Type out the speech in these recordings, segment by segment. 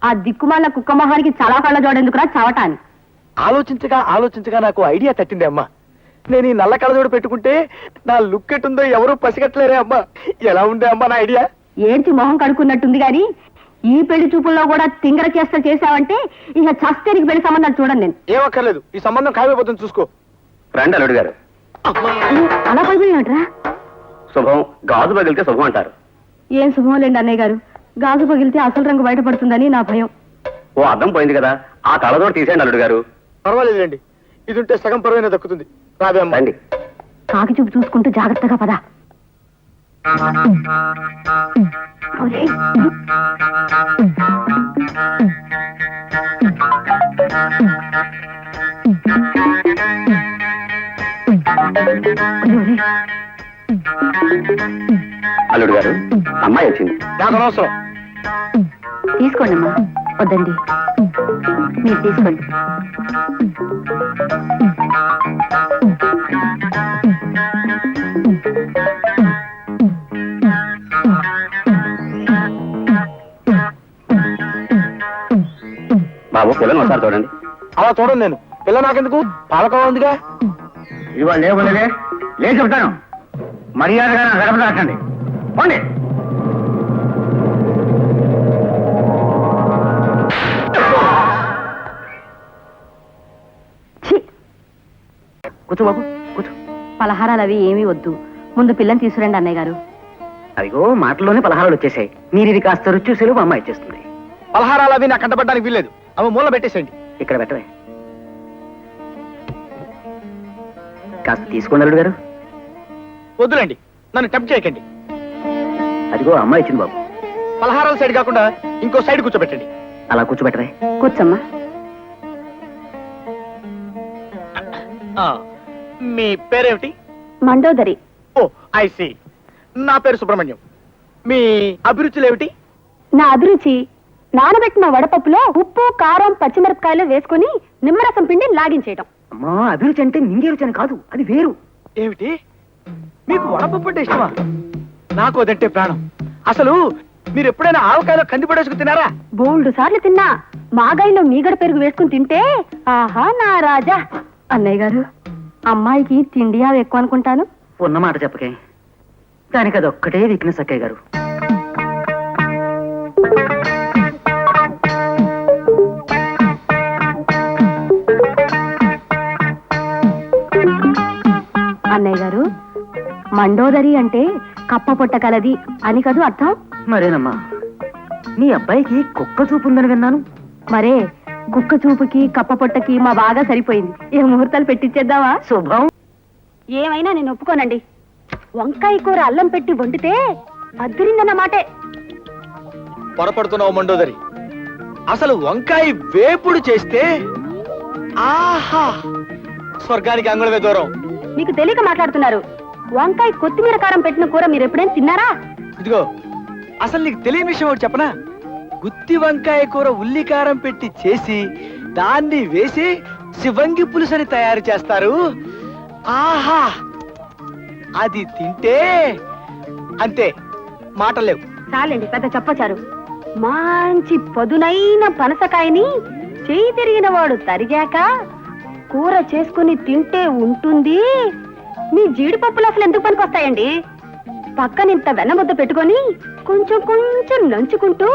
ఆ దిక్కుమాల కుక్క మొహానికి చాలా కళ్ళ జోడెందుకురా చవటాన్ని. ఆలోచించగా నాకు ఐడియా తట్టింది అమ్మా. నేను ఈ నల్ల కళ్ళజోడు పెట్టుకుంటే నా లుక్ ఎట్టుందో ఎవరూ పసిగట్టలేరే అమ్మా. ఎలా ఉండే అమ్మా నా ఐడియా? ఏంటి మొహం కడుక్కున్నట్టుంది గాని ఈ పెళ్లి చూపుల్లో కూడా తింగర చేసావంటే ఇక చస్తేరికి పెళ్లి సంబంధాలు చూడండి. నేను ఏమక్కర్లేదు, ఈ సంబంధం ఖాయమైపోతుంది చూసుకో. రండి అల్లుడు గారు. అలా పడిపోయినట్రా? శుభం గాజు పగిలితే శుభం అంటారు. ఏం శుభం లేండి అన్నయ్య గారు, గాజు పగిలితే అసలు రంగు బయటపడుతుందని నా భయం. ఓ అద్దం పోయింది కదా, ఆ కళ్ళజోడు తీసేయండి అల్లుడు గారు. పర్వాలేదులేండి, ఇది ఉంటే సగం పరువైనా దక్కుతుంది. రాబే అమ్మా. రండి. కాకి చూపు చూసుకుంటూ జాగ్రత్తగా పద. అల్లుడు గారు, అమ్మాయి వచ్చింది. నాకు అనవసరం. తీసుకోండి అమ్మా. వద్దండి, మీరు తీసుకోండి. బాబు పిల్లని ఒకసారి చూడండి. అలా చూడండి, నేను పిల్ల నాకెందుకు, పాలకోవా ఉందిగా. ఇవాళ లేవులేదే, లేదు చెప్తాను. మర్యాదగా నా గడప దాటండి. పోండి. కూర్చో బాబు, కూర్చో. పలహారాలు అవి ఏమీ వద్దు, ముందు పిల్లని తీసుకురండి అన్నయ్య గారు. అదిగో మాటల్లోనే పలహారాలు వచ్చేసాయి. మీరు ఇది కాస్త రుచి చూసేలోపు అమ్మాయి ఇచ్చేస్తుంది. పలహారాలు అవి నాకు కంటపడడానికి వీల్లేదు, అవి మూల పెట్టేసేయండి. ఇక్కడ పెట్టవే. కాస్త తీసుకోండి అల్లుడు గారు. వద్దులండి, నన్ను టెంప్ట్ చేయకండి. అదిగో అమ్మాయి ఇచ్చింది బాబు. పలహారాల సైడ్ కాకుండా ఇంకో సైడ్ కూర్చోబెట్టండి. అలా కూర్చోబెట్టవే. కూర్చోమ్మా. మీ పేరేమిటి? మండోదరి. ఓ ఐ సీ. నా పేరు సుబ్రహ్మణ్యం. మీ అభిరుచులు ఏమిటి? నా అభిరుచి నానబెట్టిన వడపప్పులో ఉప్పు కారం పచ్చిమిరపకాయలు వేసుకుని నిమ్మరసం పిండి లాగించేయటం. అమ్మా, అభిరుచి అంటే మింగే రుచి అని కాదు, అది వేరు. ఏమిటి, మీకు వడపప్పు అంటే ఇష్టమా? నాకు అదంటే ప్రాణం. అసలు మీరు ఎప్పుడైనా ఆవకాయలో కంది పడేసుకు తినారా? బోల్డు సార్లు తిన్నా. మాగాయిలో మీగడ పెరుగు వేసుకుని తింటే ఆహా నా రాజా. అన్నయ్య గారు, అమ్మాయికి తిండి అవి ఎక్కువ అనుకుంటాను. ఉన్నమాట చెప్పకే, దానికి అది ఒక్కటే వీక్నెస్ అక్కయ్య గారు. అన్నయ్య గారు, మండోదరి అంటే కప్ప పొట్ట కలది అని కదూ అర్థం? మరేనమ్మా, నీ అబ్బాయికి కుక్క చూపు ఉందని విన్నాను. మరే కుక్క చూపుకి కప్ప పొట్టకి మా బాగా సరిపోయింది. ఏ ముహూర్తాలు పెట్టించేద్దామా? శుభం. ఏమైనా నేను ఒప్పుకోనండి. వంకాయ కూర అల్లం పెట్టి వండితే అద్దరిందన్నమాటే. పొరపడుతున్నావు మండోదరి. అసలు వంకాయ వేపుడు చేస్తే ఆహా, స్వర్గానికి అంగుళమే దూరం. మీకు తెలియక మాట్లాడుతున్నారు. వంకాయ కొత్తిమీర కారం పెట్టిన కూర మీరు ఎప్పుడైనా తిన్నారా? ఇదిగో, అసలు నీకు తెలియని విషయం ఒకటి చెప్పనా? గుత్తి వంకాయ కూర ఉల్లి కారం పెట్టి చేసి దాన్ని వేసి శివంగి పులుసని తయారు చేస్తారు. ఆహా, అది తింటే అంతే, మాటలేవు. చాలండి, పెద్ద చెప్పచారు. మంచి పదునైన పనసకాయని చేయి తిరిగిన వాడు తరిగాక కూర చేసుకుని తింటే ఉంటుంది. మీ జీడిపప్పులు అసలు ఎందుకు పనికొస్తాయండి? పక్కనింత వెన్నముద్ద పెట్టుకొని కొంచెం కొంచెం నంచుకుంటూ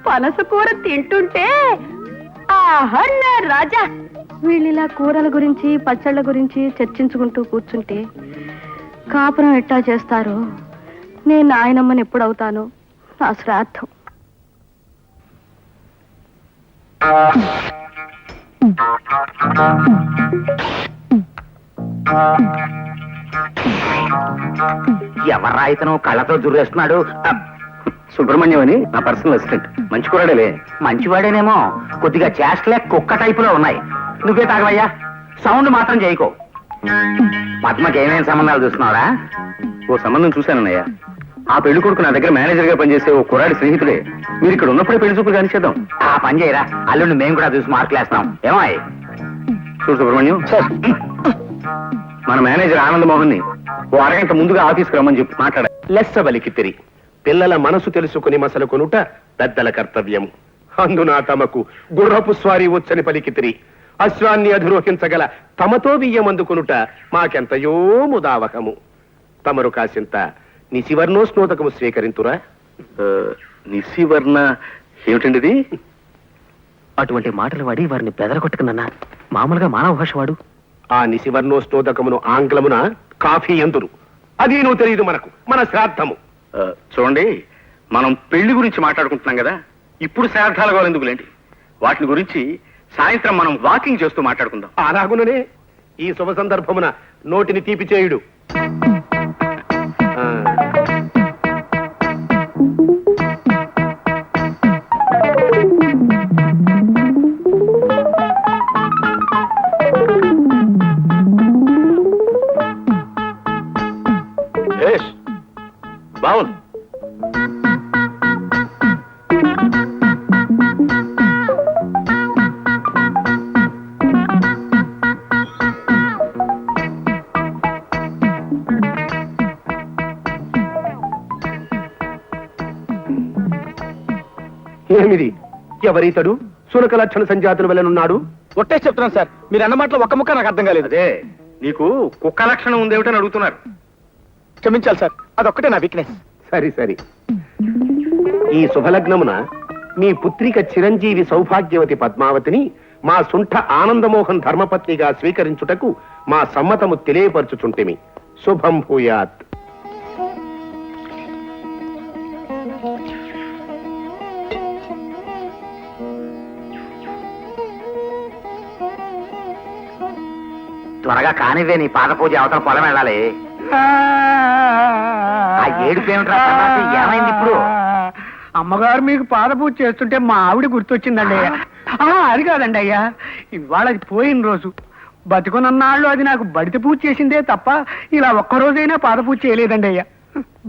పనస కూర తింటుంటే ఆహా నా రాజా. వీళ్ళిలా కూరల గురించి పచ్చళ్ళ గురించి చర్చించుకుంటూ కూర్చుంటే కాపురం ఎట్టా చేస్తారు? నేను నాయనమ్మని ఎప్పుడవుతాను? నా శ్రాద్ధం. ఎవర్రా ఇతను కళ్ళతో దుర్రేస్తున్నాడు? సుబ్రహ్మణ్యం అని నా పర్సనల్ అసిస్టెంట్. మంచి కూరడేలే. మంచివాడేనేమో, కొద్దిగా చేష్టలే కుక్క టైపులో ఉన్నాయి. నువ్వే తాగవయ్యా, సౌండ్ మాత్రం చేయకో. పద్మకి ఏమేమి సంబంధాలు చూస్తున్నావా? ఓ సంబంధం చూశానన్నయ్యా. ఆ పెళ్లి కొడుకు నా దగ్గర మేనేజర్ గా పనిచేసే ఓ కుర్రాడి స్నేహితుడే. మీరు ఇక్కడ ఉన్నప్పుడే పెళ్లి చూపులు కానిచేద్దాం. ఆ పని చేయరా, అల్లుండి మేము కూడా చూసి మార్కులు వేస్తాం. ఏమాయ్ చూడు సుబ్రహ్మణ్యం, మన మేనేజర్ ఆనంద్ మోహన్ ని ఓ అరగంట ముందుగా ఆఫీస్కి రమ్మని చెప్పి మాట్లాడాలి. లెస్స బలికి తిరి పిల్లల మనసు తెలుసుకుని మసలు కొనుట పెద్దల కర్తవ్యం. అందున తమకు గుర్రపు స్వారీ వచ్చని పలికితిరి. అశ్వాన్ని అధిరోహించగల తమతో బియ్యమందుకునుట మాకెంతయో ముదావహము. తమరు కాసింత నిశివర్ణోస్నోదకము స్వీకరింతురా. నిశివర్ణ ఏమిటండి ఇది? అటువంటి మాటలు వాడి వారిని బెదరగొట్టుకున్నా. మామూలుగా మానవ భాష వాడు. ఆ నిశివర్ణోస్నోదకమును ఆంగ్లమున కాఫీ ఎందురు. అది నువ్వు తెలియదు మనకు, మన శ్రాద్ధము. చూడండి, మనం పెళ్లి గురించి మాట్లాడుకుంటున్నాం కదా, ఇప్పుడు శ్రాద్ధాల గోలు ఎందుకులేండి. వాటిని గురించి సాయంత్రం మనం వాకింగ్ చేస్తూ మాట్లాడుకుందాం. అలాగుననే ఈ శుభ సందర్భమున నోటిని తీపి చేయుడు. బావును. ఏమిది? ఎవరీతడు? సునక లక్షణ సంజాతుల వెళ్ళనున్నాడు. ఒట్టే చెప్తున్నాను సార్, మీరు అన్న మాటలో ఒక్క ముక్క నాకు అర్థం కాలేదు. అదే నీకు కుక్క లక్షణం ఉందేమిటని అడుగుతున్నారు. క్షమించాలి సార్, అదొక్కటే నా వీక్నెస్. సరి సరి. ఈ శుభలగ్నమున మీ పుత్రిక చిరంజీవి సౌభాగ్యవతి పద్మావతిని మా సుంఠ ఆనందమోహన్ ధర్మపత్నిగా స్వీకరించుటకు మా సమ్మతము తెలియపరచుచుంటిమి. శుభం భూయాత్. త్వరగా కానివే, నీ పాద పూజ అవతల పొలం వెళ్ళాలి. ఆ ఏడుపు ఏమిట్రా సన్నాసి? ఏమైంది ఇప్పుడు? అమ్మగారు మీకు పాద పూజ చేస్తుంటే మా ఆవిడ గుర్తొచ్చిందండి అయ్యా. అది కాదండి అయ్యా, ఇవాళ అది పోయిన రోజు. బతికునన్నాళ్ళు అది నాకు బడిత పూజ చేసిందే తప్ప ఇలా ఒక్కరోజైనా పాద పూజ చేయలేదండి అయ్యా.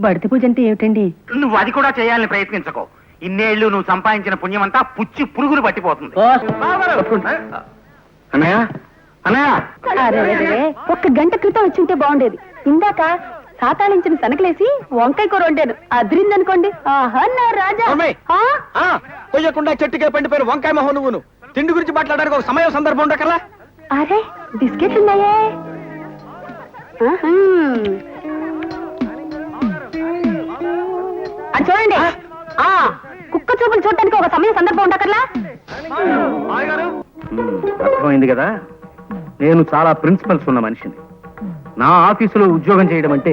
బడితి పూజ అంటే ఏమిటండి? నువ్వు అది కూడా చేయాలని ప్రయత్నించకో. ఇన్నేళ్లు నువ్వు సంపాదించిన పుణ్యమంతా పుచ్చి పురుగులు పట్టిపోతుంది. అన్నయ్య, అన్నయ్య, అరే, ఒక్క గంట క్రితం వచ్చుంటే బాగుండేది. ఇందాక సాతాళించిన సనకలేసి వంకాయ కూర వండాను, అదిరిందనుకోండి. ఆహా నా రాజా. అమ్మాయి! కొయ్యకుండా చెట్టుకే పండిపోయిన వంకాయ మొహం నువ్వును. తిండి గురించి మాట్లాడడానికి ఒక సమయం సందర్భం ఉండకల్లా. అరే బిస్కెట్లు ఉన్నాయే. అది చూడండి, కుక్క చూపులు చూడటానికి ఒక సమయం సందర్భం ఉండకర్లా. అర్థమైంది కదా, నేను చాలా ప్రిన్సిపల్స్ ఉన్న మనిషిని. నా ఆఫీసులో ఉద్యోగం చేయడం అంటే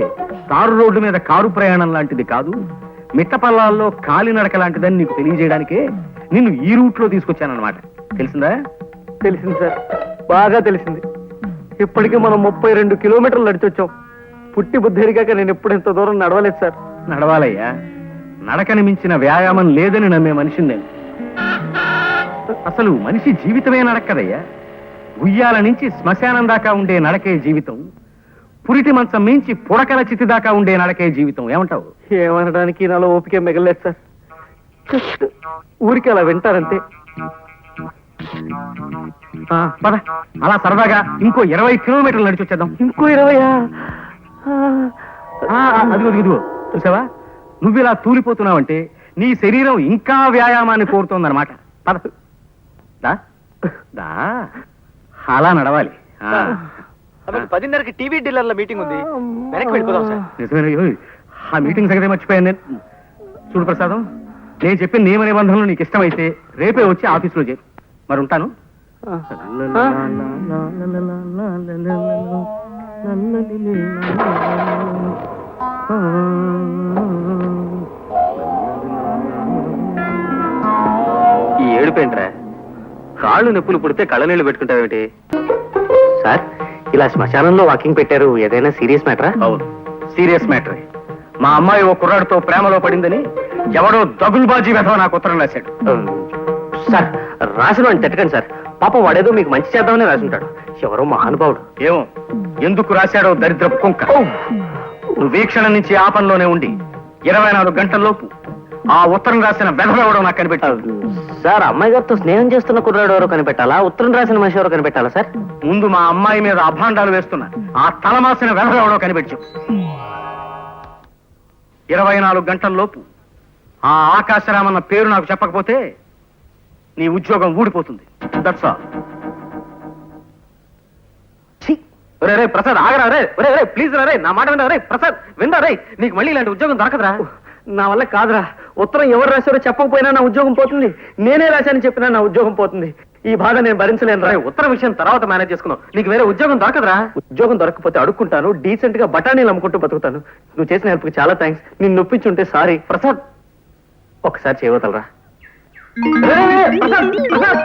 తారు రోడ్డు మీద కారు ప్రయాణం లాంటిది కాదు, మిట్టపల్లాల్లో కాలినడక లాంటిదని నీకు తెలియజేయడానికే నిన్ను ఈ రూట్ లో తీసుకొచ్చానన్నమాట. తెలిసిందా? తెలిసింది సార్, బాగా తెలిసింది. ఇప్పటికీ మనం 32 కిలోమీటర్లు నడిచొచ్చాం. పుట్టి బుద్ధిరిగాక నేను ఎప్పుడు ఇంత దూరం నడవలేదు సార్. నడవాలయ్యా, నడకని మించిన వ్యాయామం లేదని నమ్మే మనిషిని నేను. అసలు మనిషి జీవితమే నడక్కదయ్యా. గుయ్యాల నుంచి శ్మశానం దాకా ఉండే నడకే జీవితం, పురిటి మంచం మించి పుడకల చితి దాకా ఉండే నడకే జీవితం. ఏమంటావు? ఏమనడానికి నాలో ఓపిక మిగలేదు సార్. జస్ట్ ఊరికి అలా వింటారంతే. పద, అలా సరదాగా ఇంకో 20 కిలోమీటర్లు నడిచి వచ్చేద్దాం. ఇంకో 20? అదిగో చూసావా, నువ్వు ఇలా తూలిపోతున్నావంటే నీ శరీరం ఇంకా వ్యాయామాన్ని కోరుతోందన్నమాట. పద, దా దా, అలా నడవాలి. 10:30కి టీవీ డీలర్ల మీటింగ్ ఉంది, వెనక్కి వెళ్ళిపోదాం సార్. నిజమే, ఆ మీటింగ్ సంగతి మర్చిపోయాను నేను. చూడు ప్రసాదం, నేను చెప్పిన నియమ నిబంధనలు నీకు ఇష్టమైతే రేపే వచ్చి ఆఫీసులో చేరు. మరి ఉంటాను. ఈ ఏడుపేంట్రా? కాళ్ళు నొప్పులు పుడితే కళ్ళనీళ్ళు పెట్టుకుంటావేమిటి? సార్, ఇలా శ్మశానంలో వాకింగ్ పెట్టారు, ఏదైనా సీరియస్ మ్యాటరా? అవును, సీరియస్ మ్యాటరే. మా అమ్మాయి ఓ కుర్రాడితో ప్రేమలో పడిందని ఎవడో దగుల్బాజీ వెధవ నాకు ఉత్తరం రాశాడు. సార్, రాసిన వాడిని తిట్టకండి సార్. పాప వాడేదో మీకు మంచి చేద్దామని రాసుంటాడు. ఎవరో మహానుభావుడు. ఏమో ఎందుకు రాశాడో దరిద్రపు కుంక. నువ్వు వీక్షణ నుంచి ఆ పనిలోనే ఉండి 24 గంటల్లోపు ఆ ఉత్తరం రాసిన వెధవెవడో నాకు కనిపెట్టాడు. సార్, అమ్మాయి గారితో స్నేహం చేస్తున్న కుర్రాడు ఎవరో కనిపెట్టాలా, ఉత్తరం రాసిన మనిషి ఎవరో కనిపెట్టాలా సార్? ముందు మా అమ్మాయి మీద అభాండాలు వేస్తున్నా ఆ తలమాసిన వెధవెవడో కనిపెట్టు. 24 గంటల్లోపు ఆ ఆకాశరామన్న పేరు నాకు చెప్పకపోతే నీ ఉద్యోగం ఊడిపోతుంది. That's all. రే రే ప్రసాద్ ఆగరా రే, రే రే ప్లీజ్ రా రే, నా మాట వినరా రే ప్రసాద్, వినరా రే, నీకు మళ్ళీ ఇలాంటి ఉద్యోగం దొరకదురా. నా వల్ల కాదురా, ఉత్తరం ఎవరు రాశారో చెప్పకపోయినా నా ఉద్యోగం పోతుంది, నేనే రాశానని చెప్పినా నా ఉద్యోగం పోతుంది. ఈ బాధ నేను భరించలేను రా. రే ఉత్తర విషయం తర్వాత మేనేజ్ చేసుకున్నావు, నీకు వేరే ఉద్యోగం దొరకదురా. ఉద్యోగం దొరకకపోతే అడుక్కుంటాను, డీసెంట్ గా బఠానీలు అమ్ముకుంటూ బతుకుతాను. నువ్వు చేసిన హెల్ప్కి చాలా థ్యాంక్స్. నిన్ను నొప్పించుంటే సారీ. ప్రసాద్ ఒకసారి చేయవతలరా. రే, రే, రే, ప్రసాద్, ప్రసాద్.